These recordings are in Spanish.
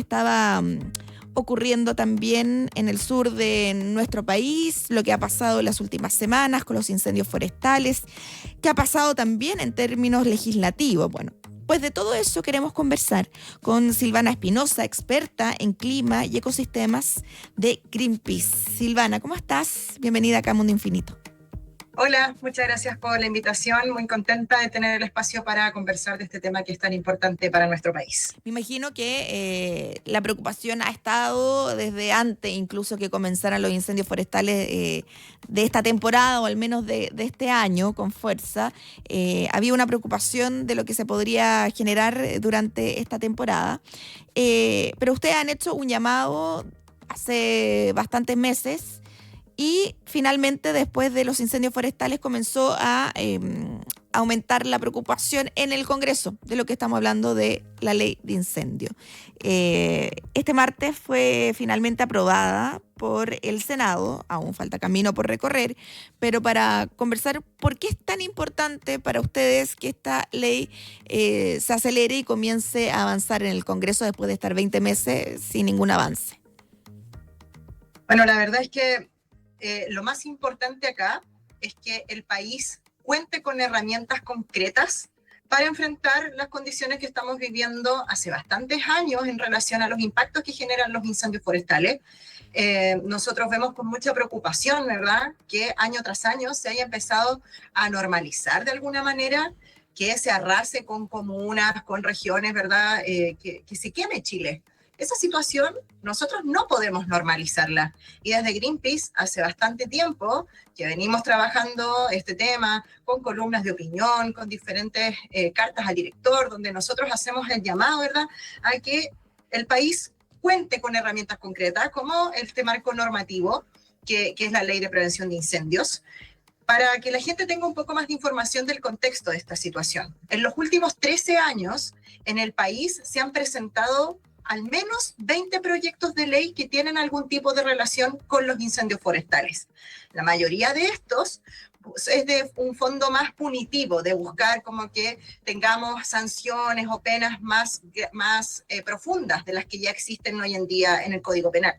estaba ocurriendo también en el sur de nuestro país, lo que ha pasado en las últimas semanas con los incendios forestales, que ha pasado también en términos legislativos. Bueno, pues de todo eso queremos conversar con Silvana Espinosa, experta en clima y ecosistemas de Greenpeace. Silvana, ¿cómo estás? Bienvenida acá a Mundo Infinito. Hola, muchas gracias por la invitación. Muy contenta de tener el espacio para conversar de este tema que es tan importante para nuestro país. Me imagino que la preocupación ha estado desde antes, incluso que comenzaran los incendios forestales de esta temporada, o al menos de este año, con fuerza. Había una preocupación de lo que se podría generar durante esta temporada. Pero ustedes han hecho un llamado hace bastantes meses. Y finalmente, después de los incendios forestales, comenzó a aumentar la preocupación en el Congreso, de lo que estamos hablando de la ley de incendio. Este martes fue finalmente aprobada por el Senado, aún falta camino por recorrer, pero para conversar por qué es tan importante para ustedes que esta ley se acelere y comience a avanzar en el Congreso después de estar 20 meses sin ningún avance. Bueno, la verdad es que lo más importante acá es que el país cuente con herramientas concretas para enfrentar las condiciones que estamos viviendo hace bastantes años en relación a los impactos que generan los incendios forestales. Nosotros vemos con mucha preocupación, ¿verdad?, que año tras año se haya empezado a normalizar de alguna manera que se arrase con comunas, con regiones, ¿verdad?, que se queme Chile. Esa situación nosotros no podemos normalizarla. Y desde Greenpeace, hace bastante tiempo que venimos trabajando este tema con columnas de opinión, con diferentes cartas al director, donde nosotros hacemos el llamado, ¿verdad?, a que el país cuente con herramientas concretas, como este marco normativo, que es la Ley de Prevención de Incendios, para que la gente tenga un poco más de información del contexto de esta situación. En los últimos 13 años, en el país se han presentado al menos 20 proyectos de ley que tienen algún tipo de relación con los incendios forestales. La mayoría de estos es de un fondo más punitivo, de buscar como que tengamos sanciones o penas más profundas de las que ya existen hoy en día en el Código Penal.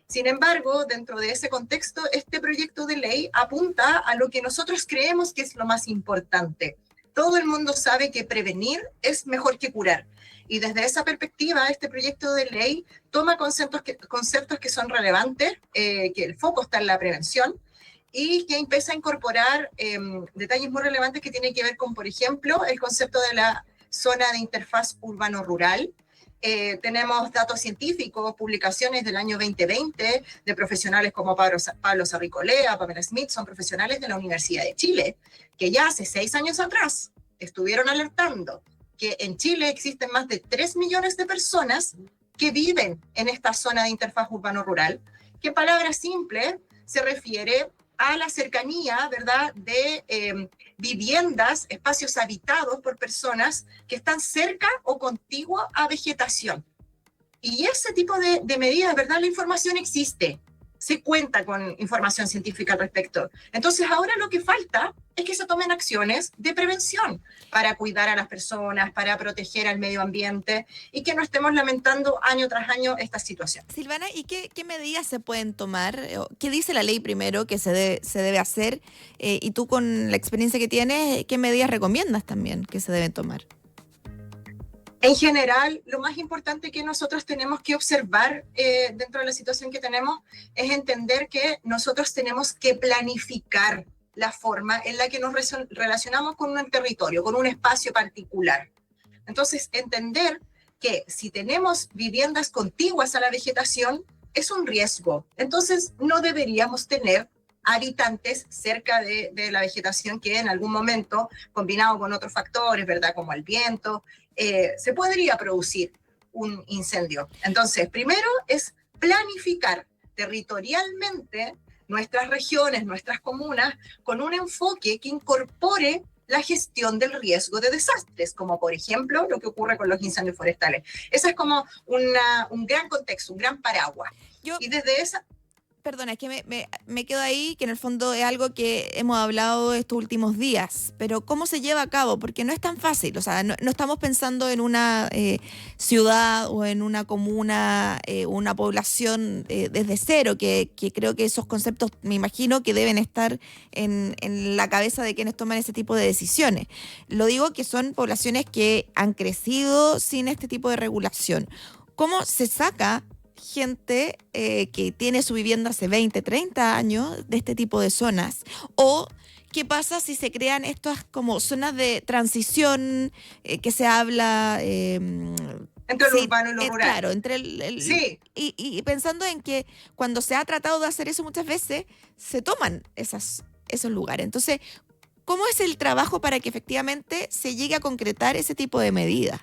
Sin embargo, dentro de ese contexto, este proyecto de ley apunta a lo que nosotros creemos que es lo más importante. Todo el mundo sabe que prevenir es mejor que curar. Y desde esa perspectiva, este proyecto de ley toma conceptos que son relevantes, que el foco está en la prevención, y que empieza a incorporar detalles muy relevantes que tienen que ver con, por ejemplo, el concepto de la zona de interfaz urbano-rural. Tenemos datos científicos, publicaciones del año 2020 de profesionales como Pablo Sarricolea, Pamela Smith, son profesionales de la Universidad de Chile, que ya hace 6 años atrás estuvieron alertando que en Chile existen más de 3 millones de personas que viven en esta zona de interfaz urbano-rural, que en palabras simples se refiere a la cercanía, ¿verdad?, de viviendas, espacios habitados por personas que están cerca o contiguo a vegetación. Y ese tipo de medidas, ¿verdad?, la información existe. Se cuenta con información científica al respecto. Entonces ahora lo que falta es que se tomen acciones de prevención para cuidar a las personas, para proteger al medio ambiente y que no estemos lamentando año tras año esta situación. Silvana, ¿y qué medidas se pueden tomar? ¿Qué dice la ley primero que se debe hacer? Y tú, con la experiencia que tienes, ¿qué medidas recomiendas también que se deben tomar? En general, lo más importante que nosotros tenemos que observar dentro de la situación que tenemos es entender que nosotros tenemos que planificar la forma en la que nos relacionamos con un territorio, con un espacio particular. Entonces, entender que si tenemos viviendas contiguas a la vegetación, es un riesgo. Entonces, no deberíamos tener habitantes cerca de la vegetación que en algún momento, combinado con otros factores, ¿verdad?, como el viento, se podría producir un incendio. Entonces, primero es planificar territorialmente nuestras regiones, nuestras comunas, con un enfoque que incorpore la gestión del riesgo de desastres, como por ejemplo lo que ocurre con los incendios forestales. Ese es como un gran contexto, un gran paraguas. Y desde esa... Perdona, es que me quedo ahí, que en el fondo es algo que hemos hablado estos últimos días, pero ¿cómo se lleva a cabo? Porque no es tan fácil, o sea, no estamos pensando en una ciudad o en una comuna, una población desde cero, que creo que esos conceptos me imagino que deben estar en la cabeza de quienes toman ese tipo de decisiones. Lo digo que son poblaciones que han crecido sin este tipo de regulación. ¿Cómo se saca gente que tiene su vivienda hace 20, 30 años de este tipo de zonas? ¿O qué pasa si se crean estas como zonas de transición que se habla? Entre lo urbano y lo rural. Claro, entre Sí. y pensando en que cuando se ha tratado de hacer eso muchas veces, se toman esos lugares. Entonces, ¿cómo es el trabajo para que efectivamente se llegue a concretar ese tipo de medidas?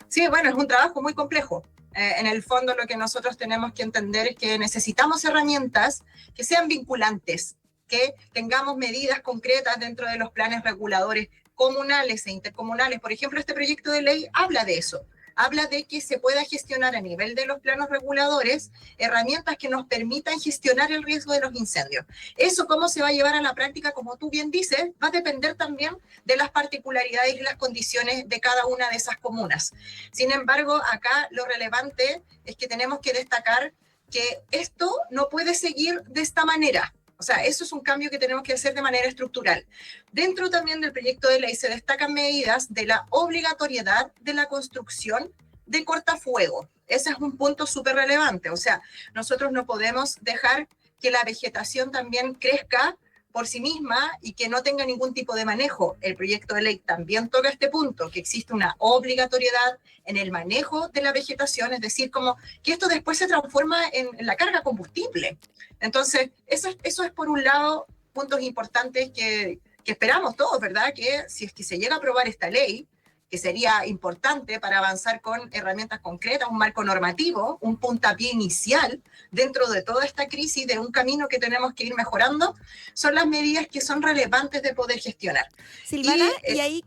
Sí, bueno, es un trabajo muy complejo. En el fondo lo que nosotros tenemos que entender es que necesitamos herramientas que sean vinculantes, que tengamos medidas concretas dentro de los planes reguladores comunales e intercomunales. Por ejemplo, este proyecto de ley habla de eso. Habla de que se pueda gestionar a nivel de los planos reguladores herramientas que nos permitan gestionar el riesgo de los incendios. Eso cómo se va a llevar a la práctica, como tú bien dices, va a depender también de las particularidades y las condiciones de cada una de esas comunas. Sin embargo, acá lo relevante es que tenemos que destacar que esto no puede seguir de esta manera. O sea, eso es un cambio que tenemos que hacer de manera estructural. Dentro también del proyecto de ley se destacan medidas de la obligatoriedad de la construcción de cortafuego. Ese es un punto súper relevante. O sea, nosotros no podemos dejar que la vegetación también crezca por sí misma y que no tenga ningún tipo de manejo. El proyecto de ley también toca este punto, que existe una obligatoriedad en el manejo de la vegetación, es decir, como que esto después se transforma en la carga combustible. Entonces, eso es por un lado puntos importantes que esperamos todos, ¿verdad? Que si es que se llega a aprobar esta ley, que sería importante para avanzar con herramientas concretas, un marco normativo, un puntapié inicial dentro de toda esta crisis, de un camino que tenemos que ir mejorando, son las medidas que son relevantes de poder gestionar. Silvana, y ahí,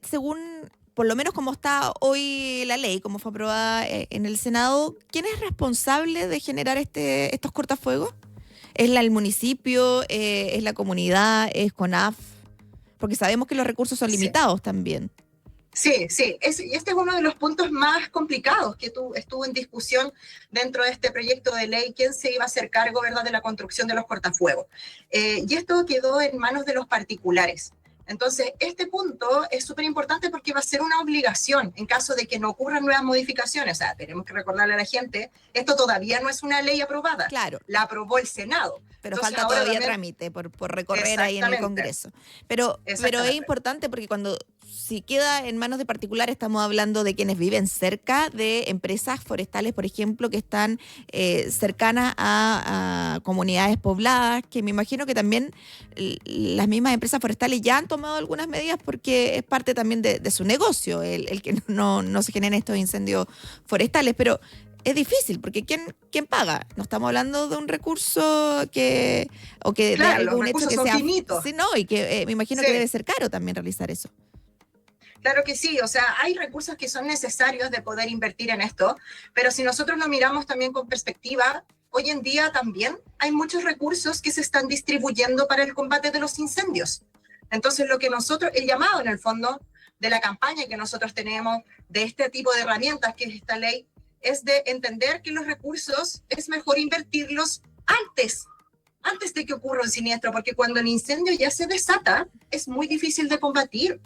según, por lo menos como está hoy la ley, como fue aprobada en el Senado, ¿quién es responsable de generar estos cortafuegos? ¿Es el municipio? ¿Es la comunidad? ¿Es CONAF? Porque sabemos que los recursos son limitados también. Sí, sí, este es uno de los puntos más complicados que estuvo en discusión dentro de este proyecto de ley, quién se iba a hacer cargo, ¿verdad?, de la construcción de los cortafuegos. Y esto quedó en manos de los particulares. Entonces, este punto es súper importante porque va a ser una obligación en caso de que no ocurran nuevas modificaciones. O sea, tenemos que recordarle a la gente, esto todavía no es una ley aprobada. Claro. La aprobó el Senado. Pero entonces, falta todavía también trámite por recorrer ahí en el Congreso. Pero es importante porque si queda en manos de particulares, estamos hablando de quienes viven cerca de empresas forestales, por ejemplo, que están cercanas a comunidades pobladas, que me imagino que también las mismas empresas forestales ya han tomado algunas medidas porque es parte también de su negocio, el que no se generen estos incendios forestales, pero es difícil, porque ¿quién paga? No estamos hablando de un recurso claro, de algún hecho que sea finito. Sí, no, y que me imagino que debe ser caro también realizar eso. Claro que sí, o sea, hay recursos que son necesarios de poder invertir en esto, pero si nosotros lo miramos también con perspectiva, hoy en día también hay muchos recursos que se están distribuyendo para el combate de los incendios. Entonces, el llamado en el fondo de la campaña que nosotros tenemos, de este tipo de herramientas que es esta ley, es de entender que los recursos es mejor invertirlos antes de que ocurra un siniestro, porque cuando el incendio ya se desata, es muy difícil de combatir.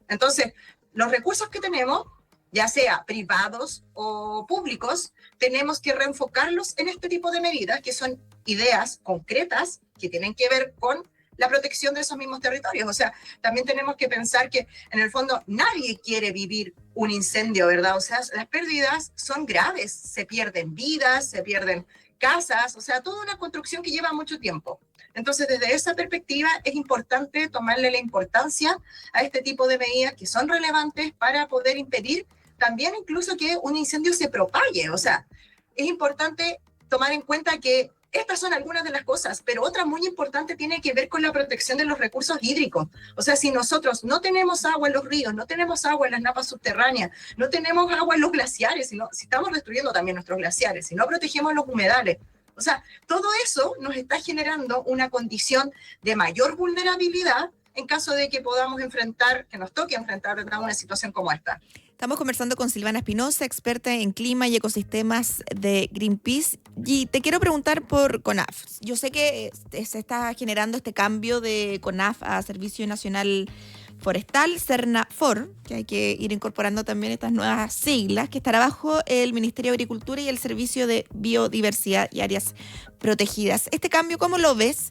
Entonces, los recursos que tenemos, ya sea privados o públicos, tenemos que reenfocarlos en este tipo de medidas, que son ideas concretas que tienen que ver con la protección de esos mismos territorios. O sea, también tenemos que pensar que, en el fondo, nadie quiere vivir un incendio, ¿verdad? O sea, las pérdidas son graves, se pierden vidas, se pierden casas, o sea, toda una construcción que lleva mucho tiempo. Entonces, desde esa perspectiva, es importante tomarle la importancia a este tipo de medidas que son relevantes para poder impedir también incluso que un incendio se propague. O sea, es importante tomar en cuenta que estas son algunas de las cosas, pero otra muy importante tiene que ver con la protección de los recursos hídricos. O sea, si nosotros no tenemos agua en los ríos, no tenemos agua en las napas subterráneas, no tenemos agua en los glaciares, si estamos destruyendo también nuestros glaciares, si no protegemos los humedales, O sea, todo eso nos está generando una condición de mayor vulnerabilidad en caso de que podamos enfrentar, que nos toque enfrentar una situación como esta. Estamos conversando con Silvana Espinosa, experta en clima y ecosistemas de Greenpeace. Y te quiero preguntar por CONAF. Yo sé que se está generando este cambio de CONAF a Servicio Nacional Forestal, SERNAFOR, que hay que ir incorporando también estas nuevas siglas, que estará bajo el Ministerio de Agricultura y el Servicio de Biodiversidad y Áreas Protegidas. Este cambio, ¿cómo lo ves?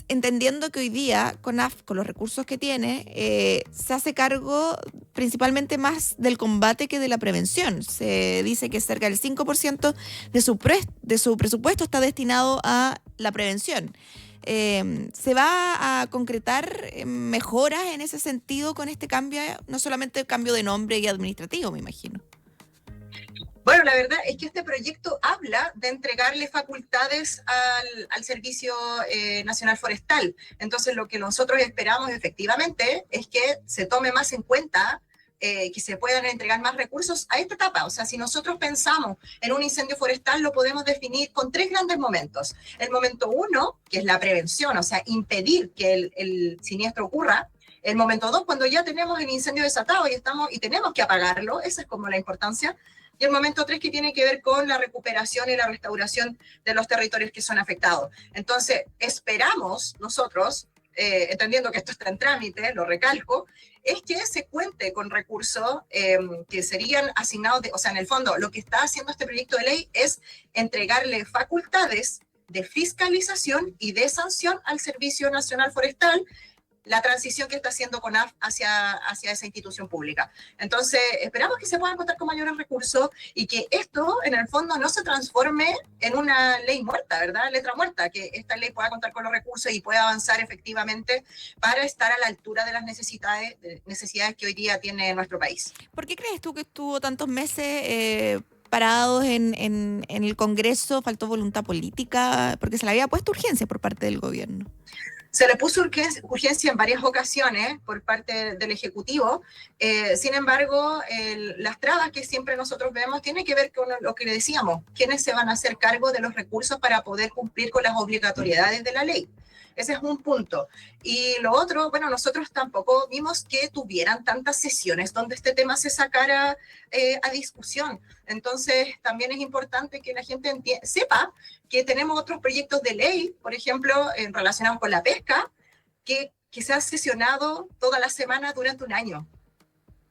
Entendiendo que hoy día CONAF, con los recursos que tiene, se hace cargo principalmente más del combate que de la prevención. Se dice que cerca del 5% de su presupuesto está destinado a la prevención. ¿Se va a concretar mejoras en ese sentido con este cambio? No solamente el cambio de nombre y administrativo, me imagino. Bueno, la verdad es que este proyecto habla de entregarle facultades al Servicio Nacional Forestal. Entonces, lo que nosotros esperamos efectivamente es que se tome más en cuenta que se puedan entregar más recursos a esta etapa. O sea, si nosotros pensamos en un incendio forestal, lo podemos definir con 3 grandes momentos. El momento 1, que es la prevención, o sea, impedir que el siniestro ocurra. El momento 2, cuando ya tenemos el incendio desatado y tenemos que apagarlo, esa es como la importancia. Y el momento 3, que tiene que ver con la recuperación y la restauración de los territorios que son afectados. Entonces, esperamos nosotros, entendiendo que esto está en trámite, lo recalco, es que se cuente con recursos que serían asignados, o sea, en el fondo, lo que está haciendo este proyecto de ley es entregarle facultades de fiscalización y de sanción al Servicio Nacional Forestal, la transición que está haciendo CONAF hacia esa institución pública. Entonces, esperamos que se puedan contar con mayores recursos y que esto, en el fondo, no se transforme en una ley muerta, ¿verdad? Letra muerta, que esta ley pueda contar con los recursos y pueda avanzar efectivamente para estar a la altura de las necesidades que hoy día tiene nuestro país. ¿Por qué crees tú que estuvo tantos meses parados en el Congreso? ¿Faltó voluntad política? Porque se le había puesto urgencia por parte del gobierno. Se le puso urgencia en varias ocasiones por parte del Ejecutivo. Sin embargo, las trabas que siempre nosotros vemos tienen que ver con lo que le decíamos, quiénes se van a hacer cargo de los recursos para poder cumplir con las obligatoriedades de la ley. Ese es un punto. Y lo otro, bueno, nosotros tampoco vimos que tuvieran tantas sesiones donde este tema se sacara a discusión. Entonces, también es importante que la gente sepa que tenemos otros proyectos de ley, por ejemplo, relacionados con la pesca, que se han sesionado todas las semanas durante un año.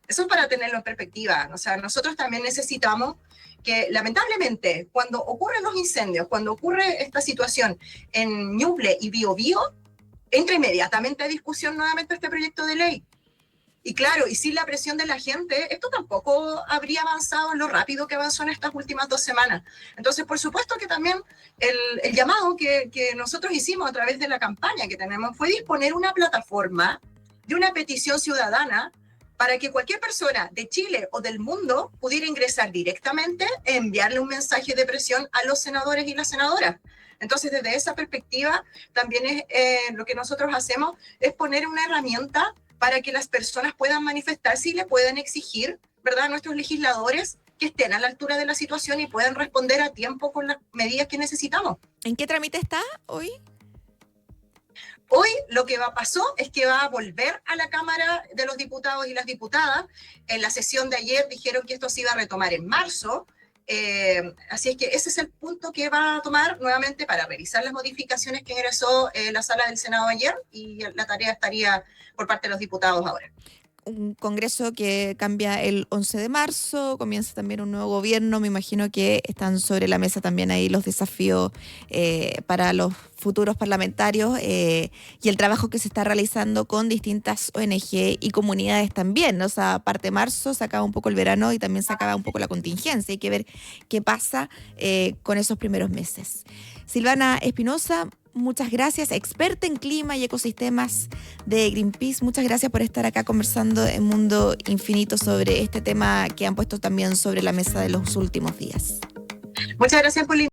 Eso es para tenerlo en perspectiva. O sea, nosotros también necesitamos que, lamentablemente, cuando ocurren los incendios, cuando ocurre esta situación en Ñuble y Biobío, entra inmediatamente a discusión nuevamente este proyecto de ley. Y claro, y sin la presión de la gente, esto tampoco habría avanzado en lo rápido que avanzó en estas últimas 2 semanas. Entonces, por supuesto que también el llamado que nosotros hicimos a través de la campaña que tenemos fue disponer una plataforma de una petición ciudadana para que cualquier persona de Chile o del mundo pudiera ingresar directamente e enviarle un mensaje de presión a los senadores y las senadoras. Entonces, desde esa perspectiva, también lo que nosotros hacemos es poner una herramienta para que las personas puedan manifestarse y le puedan exigir, ¿verdad?, a nuestros legisladores que estén a la altura de la situación y puedan responder a tiempo con las medidas que necesitamos. ¿En qué trámite está hoy? Hoy lo que pasó es que va a volver a la Cámara de los Diputados y las Diputadas. En la sesión de ayer dijeron que esto se iba a retomar en marzo. Así es que ese es el punto que va a tomar nuevamente para revisar las modificaciones que ingresó la sala del Senado ayer, y la tarea estaría por parte de los diputados ahora. Un Congreso que cambia el 11 de marzo, comienza también un nuevo gobierno, me imagino que están sobre la mesa también ahí los desafíos para los futuros parlamentarios y el trabajo que se está realizando con distintas ONG y comunidades también, ¿no? O sea, parte de marzo se acaba un poco el verano y también se acaba un poco la contingencia, hay que ver qué pasa con esos primeros meses. Silvana Espinosa, muchas gracias, experta en clima y ecosistemas de Greenpeace. Muchas gracias por estar acá conversando en Mundo Infinito sobre este tema que han puesto también sobre la mesa de los últimos días. Muchas gracias por la